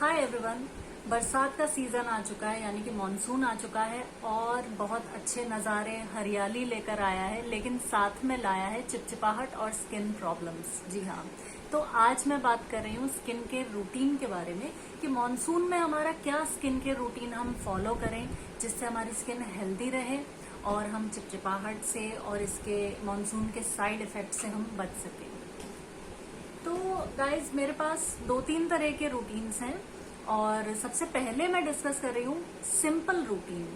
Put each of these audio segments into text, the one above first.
Hi everyone. बरसात का season आ चुका है, यानी कि मॉनसून आ चुका है और बहुत अच्छे नज़ारे हरियाली लेकर आया है, लेकिन साथ में लाया है चिपचिपाहट और स्किन प्रॉब्लम्स। जी हाँ, तो आज मैं बात कर रही हूँ स्किन केयर रूटीन के बारे में कि मॉनसून में हमारा क्या स्किन केयर रूटीन हम फॉलो करें जिससे हमारी स्किन हेल्दी रहे और हम चिपचिपाहट से और इसके मॉनसून के साइड इफेक्ट से हम बच सकें। तो गाइज मेरे पास 2-3 तरह के रूटीन्स हैं और सबसे पहले मैं डिस्कस कर रही हूँ सिंपल रूटीन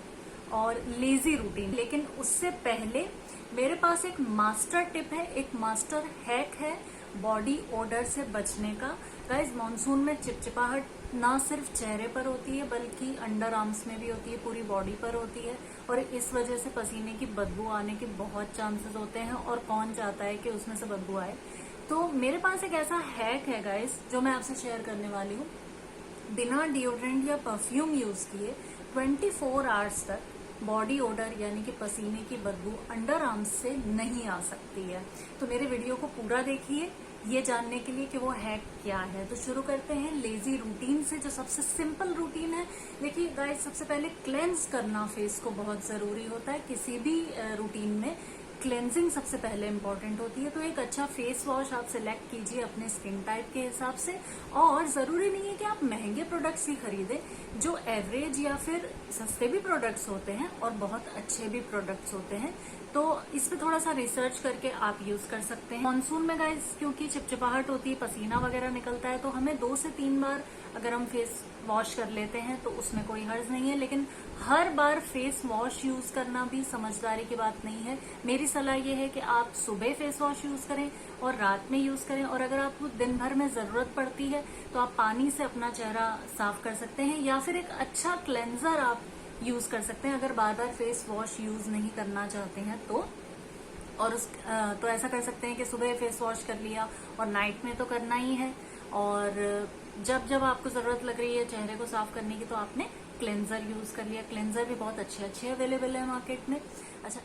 और लेजी रूटीन। लेकिन उससे पहले मेरे पास एक मास्टर टिप है, एक मास्टर हैक है बॉडी ओडर से बचने का। गाइज मॉनसून में चिपचिपाहट ना सिर्फ चेहरे पर होती है बल्कि अंडर आर्म्स में भी होती है, पूरी बॉडी पर होती है और इस वजह से पसीने की बदबू आने के बहुत चांसेस होते हैं और कौन चाहता है कि उसमें से बदबू आए। तो मेरे पास एक ऐसा हैक है गाइस जो मैं आपसे शेयर करने वाली हूँ। बिना डिओड्रेंट या परफ्यूम यूज किए 24 आवर्स तक बॉडी ओडर यानी कि पसीने की बदबू अंडर आर्म्स से नहीं आ सकती है। तो मेरे वीडियो को पूरा देखिए ये जानने के लिए कि वो हैक क्या है। तो शुरू करते हैं लेजी रूटीन से, जो सबसे सिंपल रूटीन है। देखिए गाइस, सबसे पहले क्लेंस करना फेस को बहुत जरूरी होता है। किसी भी रूटीन में क्लेंजिंग सबसे पहले इंपॉर्टेंट होती है। तो एक अच्छा फेस वॉश आप सिलेक्ट कीजिए अपने स्किन टाइप के हिसाब से, और जरूरी नहीं है कि आप महंगे प्रोडक्ट्स ही खरीदें। जो एवरेज या फिर सस्ते भी प्रोडक्ट्स होते हैं और बहुत अच्छे भी प्रोडक्ट्स होते हैं, तो इस पे थोड़ा सा रिसर्च करके आप यूज कर सकते हैं। मॉनसून में गाइस क्योंकि चिपचिपाहट होती है, पसीना वगैरह निकलता है, तो हमें 2 से 3 बार अगर हम फेस वॉश कर लेते हैं तो उसमें कोई हर्ज नहीं है। लेकिन हर बार फेस वॉश यूज करना भी समझदारी की बात नहीं है। मेरी सलाह ये है कि आप सुबह फेस वॉश यूज करें और रात में यूज करें, और अगर आपको दिन भर में जरूरत पड़ती है तो आप पानी से अपना चेहरा साफ कर सकते हैं या फिर एक अच्छा क्लेंजर आप यूज कर सकते हैं अगर बार बार फेस वॉश यूज नहीं करना चाहते हैं तो। और तो ऐसा कर सकते हैं कि सुबह फेस वॉश कर लिया और नाइट में तो करना ही है, और जब जब आपको जरूरत लग रही है चेहरे को साफ करने की तो आपने क्लेंजर यूज कर लिया। क्लेंजर भी बहुत अच्छे अच्छे अवेलेबल है मार्केट में। अच्छा,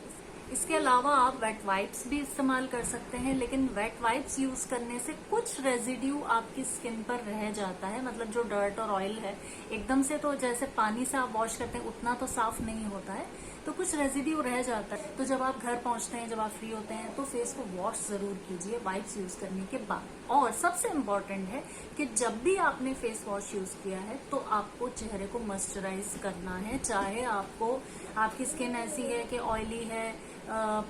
इसके अलावा आप वेट वाइप्स भी इस्तेमाल कर सकते हैं, लेकिन वेट वाइप्स यूज करने से कुछ रेजिड्यू आपकी स्किन पर रह जाता है। मतलब जो डर्ट और ऑयल है, एकदम से तो जैसे पानी से आप वॉश करते हैं उतना तो साफ नहीं होता है, तो कुछ रेजिड्यू रह जाता है। तो जब आप घर पहुंचते हैं, जब आप फ्री होते हैं, तो फेस को वॉश जरूर कीजिए वाइप्स यूज करने के बाद। और सबसे इम्पोर्टेंट है कि जब भी आपने फेस वॉश यूज किया है तो आपको चेहरे को मॉइस्चराइज करना है। चाहे आपकी स्किन ऐसी है कि ऑयली है,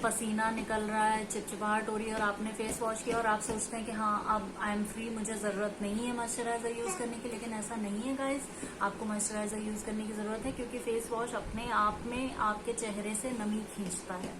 पसीना निकल रहा है, चिपचिपाहट हो रही है और आपने फेस वॉश किया और आप सोचते हैं कि हाँ अब आई एम फ्री, मुझे जरूरत नहीं है मॉइस्चराइजर यूज करने की, लेकिन ऐसा नहीं है गाइस। आपको मॉइस्चराइजर यूज करने की जरूरत है क्योंकि फेस वॉश अपने आप में आपके चेहरे से नमी खींचता है।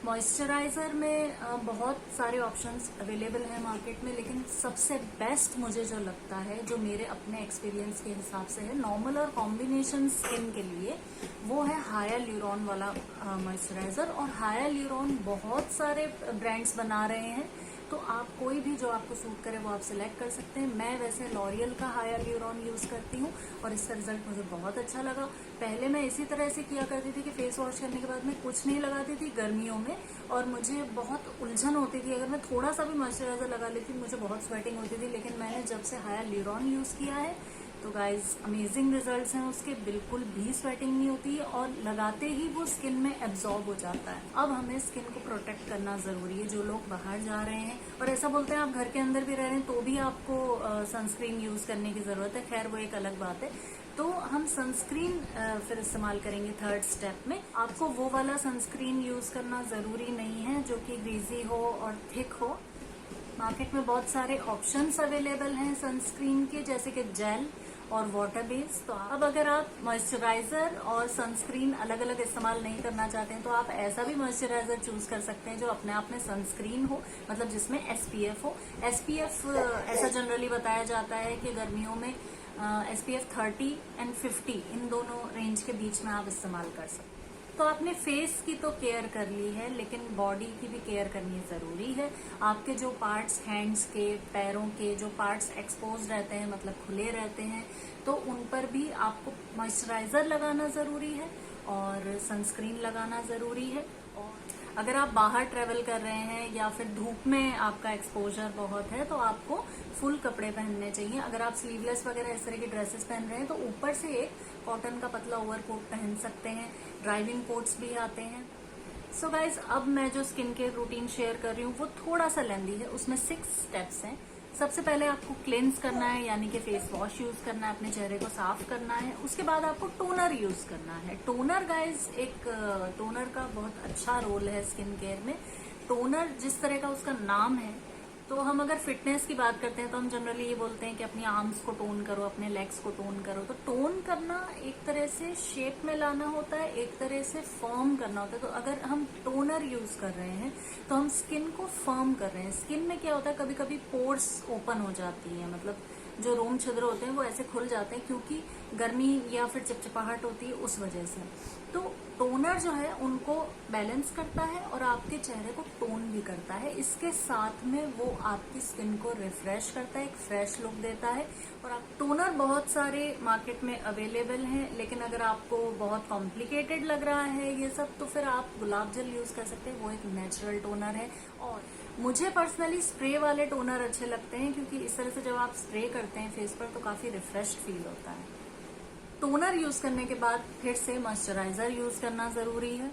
मॉइस्चराइजर में बहुत सारे ऑप्शंस अवेलेबल हैं मार्केट में, लेकिन सबसे बेस्ट मुझे जो लगता है, जो मेरे अपने एक्सपीरियंस के हिसाब से है नॉर्मल और कॉम्बिनेशन स्किन के लिए, वो है हाइलुरोन वाला मॉइस्चराइजर। और हाइलुरोन बहुत सारे ब्रांड्स बना रहे हैं, तो आप कोई भी जो आपको सूट करे वो आप सिलेक्ट कर सकते हैं। मैं वैसे लॉरियल का हाइलुरोन यूज करती हूँ और इसका रिजल्ट मुझे बहुत अच्छा लगा। पहले मैं इसी तरह से किया करती थी कि फेस वॉश करने के बाद मैं कुछ नहीं लगाती थी गर्मियों में, और मुझे बहुत उलझन होती थी। अगर मैं थोड़ा सा भी मॉइस्चराइजर लगा लेती मुझे बहुत स्वेटिंग होती थी। लेकिन मैंने जब से हाइलुरोन यूज किया है तो गाइज अमेजिंग रिजल्ट्स हैं उसके। बिल्कुल भी स्वेटिंग नहीं होती है और लगाते ही वो स्किन में एब्जॉर्ब हो जाता है। अब हमें स्किन को प्रोटेक्ट करना जरूरी है। जो लोग बाहर जा रहे हैं और ऐसा बोलते हैं आप घर के अंदर भी रह रहे हैं तो भी आपको सनस्क्रीन यूज करने की जरूरत है, खैर वो एक अलग बात है। तो हम सनस्क्रीन फिर इस्तेमाल करेंगे थर्ड स्टेप में। आपको वो वाला सनस्क्रीन यूज करना जरूरी नहीं है जो कि ग्रीजी हो और थिक हो। मार्केट में बहुत सारे ऑप्शंस अवेलेबल हैं सनस्क्रीन के, जैसे कि जेल और वाटर बेस। तो अब अगर आप मॉइस्चराइजर और सनस्क्रीन अलग अलग इस्तेमाल नहीं करना चाहते हैं तो आप ऐसा भी मॉइस्चराइजर चूज कर सकते हैं जो अपने आप में सनस्क्रीन हो, मतलब जिसमें एसपीएफ हो। एसपीएफ ऐसा जनरली बताया जाता है कि गर्मियों में एसपीएफ 30 एंड 50 इन दोनों रेंज के बीच में आप इस्तेमाल कर सकते हैं। तो आपने फेस की तो केयर कर ली है, लेकिन बॉडी की भी केयर करनी जरूरी है। आपके जो पार्ट्स, हैंड्स के, पैरों के जो पार्ट्स एक्सपोज रहते हैं, मतलब खुले रहते हैं, तो उन पर भी आपको मॉइस्चराइजर लगाना जरूरी है और सनस्क्रीन लगाना जरूरी है। और अगर आप बाहर ट्रेवल कर रहे हैं या फिर धूप में आपका एक्सपोजर बहुत है तो आपको फुल कपड़े पहनने चाहिए। अगर आप स्लीवलेस वगैरह इस तरह की ड्रेसेस पहन रहे हैं तो ऊपर से एक कॉटन का पतला ओवरकोट पहन सकते हैं। ड्राइविंग कोट्स भी आते हैं। सो गाइज, अब मैं जो स्किन केयर रूटीन शेयर कर रही हूँ वो थोड़ा सा लेंदी है। उसमें 6 स्टेप्स हैं। सबसे पहले आपको क्लेंस करना है, यानी कि फेस वॉश यूज करना है, अपने चेहरे को साफ करना है। उसके बाद आपको टोनर यूज करना है। टोनर गाइज, एक टोनर का बहुत अच्छा रोल है स्किन केयर में। टोनर जिस तरह का उसका नाम है, तो हम अगर फिटनेस की बात करते हैं तो हम जनरली ये बोलते हैं कि अपनी आर्म्स को टोन करो, अपने लेग्स को टोन करो। तो टोन करना एक तरह से शेप में लाना होता है, एक तरह से फर्म करना होता है। तो अगर हम टोनर यूज कर रहे हैं तो हम स्किन को फर्म कर रहे हैं। स्किन में क्या होता है, कभी कभी पोर्स ओपन हो जाती है, मतलब जो रोम छिद्र होते हैं वो ऐसे खुल जाते हैं क्योंकि गर्मी या फिर चिपचिपाहट होती है, उस वजह से। तो टोनर जो है उनको बैलेंस करता है और आपके चेहरे को टोन भी करता है। इसके साथ में वो आपकी स्किन को रिफ्रेश करता है, एक फ्रेश लुक देता है। और आप टोनर बहुत सारे मार्केट में अवेलेबल हैं, लेकिन अगर आपको बहुत कॉम्प्लिकेटेड लग रहा है ये सब, तो फिर आप गुलाब जल यूज कर सकते हैं। वो एक नेचुरल टोनर है। और मुझे पर्सनली स्प्रे वाले टोनर अच्छे लगते हैं क्योंकि इस तरह से जब आप स्प्रे करते हैं फेस पर तो काफी रिफ्रेश्ड फील होता है। टोनर यूज करने के बाद फिर से मॉइस्चराइजर यूज करना जरूरी है।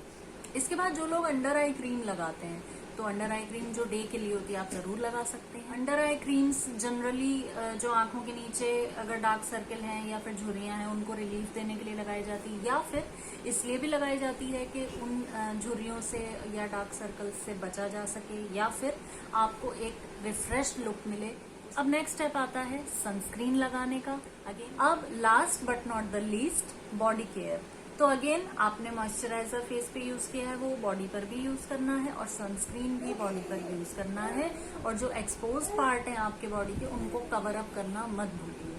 इसके बाद जो लोग अंडर आई क्रीम लगाते हैं तो अंडर आई क्रीम जो डे के लिए होती है आप जरूर लगा सकते हैं। अंडर आई क्रीम्स जनरली जो आंखों के नीचे अगर डार्क सर्कल हैं या फिर झुर्रियां हैं उनको रिलीफ देने के लिए लगाई जाती है, या फिर इसलिए भी लगाई जाती है कि उन झुर्रियों से या डार्क सर्कल से बचा जा सके, या फिर आपको एक रिफ्रेश लुक मिले। अब नेक्स्ट स्टेप आता है सनस्क्रीन लगाने का। अगेन, अब last but not the least, body care. तो अगेन आपने मॉइस्चराइजर फेस पे यूज किया है, वो बॉडी पर भी यूज करना है और सनस्क्रीन भी बॉडी पर यूज करना है। और जो एक्सपोज पार्ट है आपके बॉडी के उनको कवर अप करना मत भूलिए।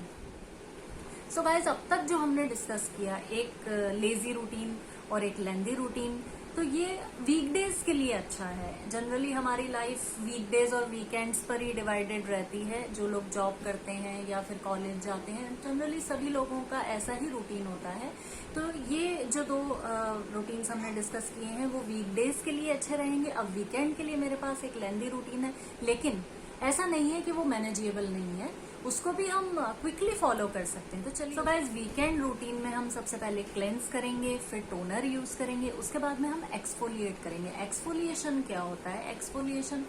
सो गाइज, अब तक जो हमने डिस्कस किया, एक लेजी रूटीन और एक लेंदी रूटीन, तो ये वीकडेज के लिए अच्छा है। जनरली हमारी लाइफ वीकडेज और वीकेंड्स पर ही डिवाइडेड रहती है। जो लोग जॉब करते हैं या फिर कॉलेज जाते हैं, जनरली सभी लोगों का ऐसा ही रूटीन होता है। तो ये जो 2 रूटीन्स हमने डिस्कस किए हैं वो वीकडेज के लिए अच्छे रहेंगे। अब वीकेंड के लिए मेरे पास एक लेंदी रूटीन है, लेकिन ऐसा नहीं है कि वो मैनेजेबल नहीं है, उसको भी हम क्विकली फॉलो कर सकते हैं। तो चलिए, गाइस, वीकेंड रूटीन में हम सबसे पहले क्लेंस करेंगे, फिर टोनर यूज करेंगे, उसके बाद में हम एक्सफोलिएट करेंगे। एक्सफोलिएशन क्या होता है? एक्सफोलिएशन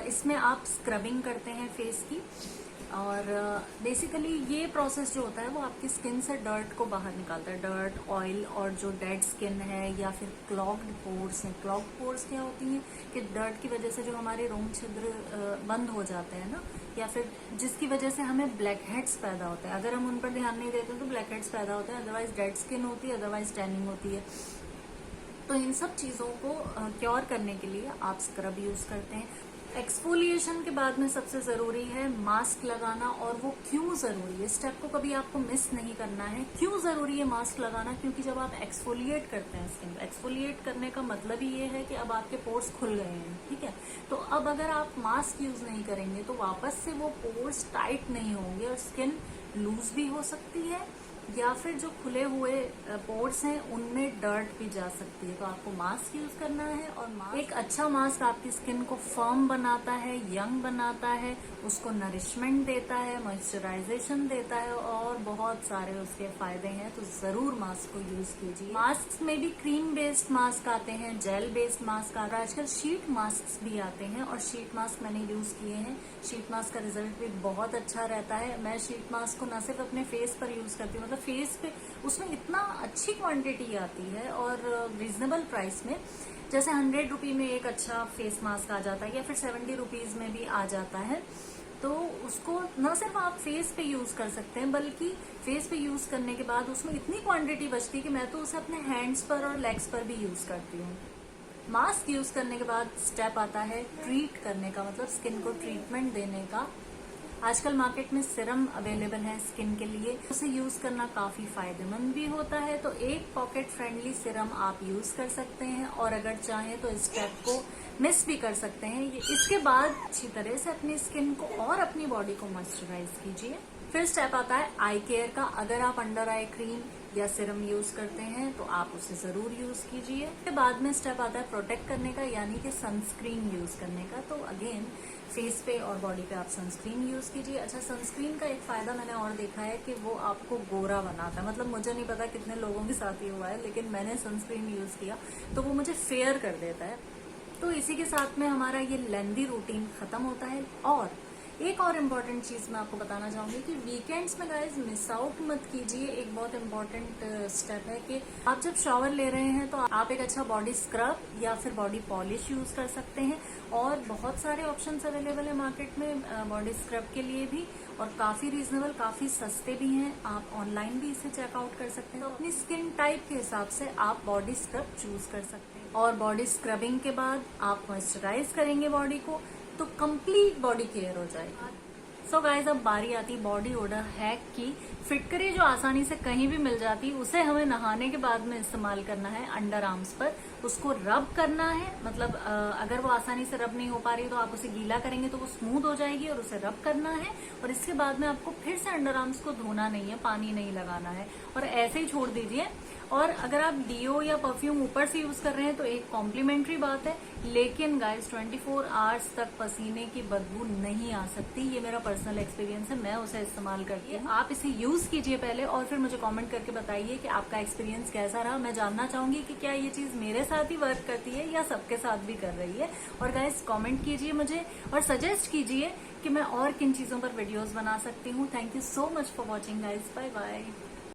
इसमें आप स्क्रबिंग करते हैं फेस की, और बेसिकली ये प्रोसेस जो होता है वो आपकी स्किन से डर्ट को बाहर निकालता है। डर्ट, ऑयल और जो डेड स्किन है या फिर क्लॉग्ड पोर्स हैं। क्लॉग्ड पोर्स क्या होती हैं कि डर्ट की वजह से जो हमारे रोम छिद्र बंद हो जाते हैं ना, या फिर जिसकी वजह से हमें ब्लैक हेड्स पैदा होते हैं। अगर हम उन पर ध्यान नहीं देते तो ब्लैक हेड्स पैदा होते हैं, अदरवाइज डेड स्किन होती है, अदरवाइज टैनिंग होती है। तो इन सब चीजों को क्योर करने के लिए आप स्क्रब यूज करते हैं। एक्सफोलिएशन के बाद में सबसे जरूरी है मास्क लगाना। और वो क्यों जरूरी है, स्टेप को कभी आपको मिस नहीं करना है। क्यों जरूरी है मास्क लगाना? क्योंकि जब आप एक्सफोलिएट करते हैं स्किन, एक्सफोलिएट करने का मतलब ही ये है कि अब आपके पोर्स खुल गए हैं, ठीक है। तो अब अगर आप मास्क यूज नहीं करेंगे तो वापस से वो पोर्स टाइट नहीं होंगे और स्किन लूज भी हो सकती है, या फिर जो खुले हुए पोर्स हैं उनमें डर्ट भी जा सकती है। तो आपको मास्क यूज करना है। और एक अच्छा मास्क आपकी स्किन को फर्म बनाता है, यंग बनाता है, उसको नरिशमेंट देता है, मॉइस्चराइजेशन देता है, और बहुत सारे उसके फायदे हैं। तो जरूर मास्क को यूज कीजिए। मास्क में भी क्रीम बेस्ड मास्क आते हैं, जेल बेस्ड मास्क आते हैं, आजकल शीट मास्क भी आते हैं, और शीट मास्क मैंने यूज किए हैं। शीट मास्क का रिजल्ट भी बहुत अच्छा रहता है। मैं शीट मास्क को न सिर्फ अपने फेस पर यूज करती हूँ, मतलब फेस पे उसमें इतना अच्छी क्वांटिटी आती है और रीजनेबल प्राइस में। जैसे 100 रुपी में एक अच्छा फेस मास्क आ जाता है, या फिर 70 रुपीज में भी आ जाता है। तो उसको न सिर्फ आप फेस पे यूज कर सकते हैं, बल्कि फेस पे यूज करने के बाद उसमें इतनी क्वांटिटी बचती है कि मैं तो उसे अपने हैंड्स पर और लेग्स पर भी यूज करती हूँ। मास्क यूज करने के बाद स्टेप आता है ट्रीट करने का, मतलब स्किन को ट्रीटमेंट देने का। आजकल मार्केट में सिरम अवेलेबल है स्किन के लिए, उसे यूज करना काफी फायदेमंद भी होता है। तो एक पॉकेट फ्रेंडली सिरम आप यूज कर सकते हैं, और अगर चाहें तो इस स्टेप को मिस भी कर सकते हैं। इसके बाद अच्छी तरह से अपनी स्किन को और अपनी बॉडी को मॉइस्चराइज कीजिए। फिर स्टेप आता है आई केयर का। अगर आप अंडर आई क्रीम या सिरम यूज करते हैं तो आप उसे जरूर यूज कीजिए। उसके बाद में स्टेप आता है प्रोटेक्ट करने का, यानी कि सनस्क्रीन यूज करने का। तो अगेन फेस पे और बॉडी पे आप सनस्क्रीन यूज कीजिए। अच्छा, सनस्क्रीन का एक फायदा मैंने और देखा है कि वो आपको गोरा बनाता है। मतलब मुझे नहीं पता कितने लोगों के साथ ये हुआ है, लेकिन मैंने सनस्क्रीन यूज किया तो वो मुझे फेयर कर देता है। तो इसी के साथ में हमारा ये लेंदी रूटीन खत्म होता है। और एक और इम्पॉर्टेंट चीज मैं आपको बताना चाहूंगी कि वीकेंड्स में गाइज मिस आउट मत कीजिए। एक बहुत इम्पॉर्टेंट स्टेप है कि आप जब शावर ले रहे हैं तो आप एक अच्छा बॉडी स्क्रब या फिर बॉडी पॉलिश यूज कर सकते हैं। और बहुत सारे ऑप्शंस अवेलेबल है मार्केट में बॉडी स्क्रब के लिए भी, और काफी रीजनेबल, काफी सस्ते भी हैं। आप ऑनलाइन भी इसे चेकआउट कर सकते हैं। तो अपनी स्किन टाइप के हिसाब से आप बॉडी स्क्रब चूज कर सकते हैं। और बॉडी स्क्रबिंग के बाद आप मॉइस्चराइज करेंगे बॉडी को, तो कंप्लीट बॉडी केयर हो जाएगी। सो गाइज, अब बारी आती बॉडी ओडर हैक की। फिटकरी जो आसानी से कहीं भी मिल जाती, उसे हमें नहाने के बाद में इस्तेमाल करना है अंडर आर्म्स पर। उसको रब करना है, मतलब अगर वो आसानी से रब नहीं हो पा रही तो आप उसे गीला करेंगे तो वो स्मूथ हो जाएगी, और उसे रब करना है। और इसके बाद में आपको फिर से अंडर आर्म्स को धोना नहीं है, पानी नहीं लगाना है, और ऐसे ही छोड़ दीजिए। और अगर आप डीओ या परफ्यूम ऊपर से यूज कर रहे हैं तो एक कॉम्प्लीमेंट्री बात है, लेकिन गाइस 24 आवर्स तक पसीने की बदबू नहीं आ सकती। ये मेरा पर्सनल एक्सपीरियंस है, मैं उसे इस्तेमाल करती हूँ। आप इसे यूज कीजिए पहले, और फिर मुझे कमेंट करके बताइए कि आपका एक्सपीरियंस कैसा रहा। मैं जानना चाहूंगी कि क्या ये चीज मेरे साथ ही वर्क करती है या सबके साथ भी कर रही है। और गाइस कमेंट कीजिए मुझे और सजेस्ट कीजिए कि मैं और किन चीजों पर वीडियोस बना सकती हूँ। Thank you so much for watching guys, bye bye.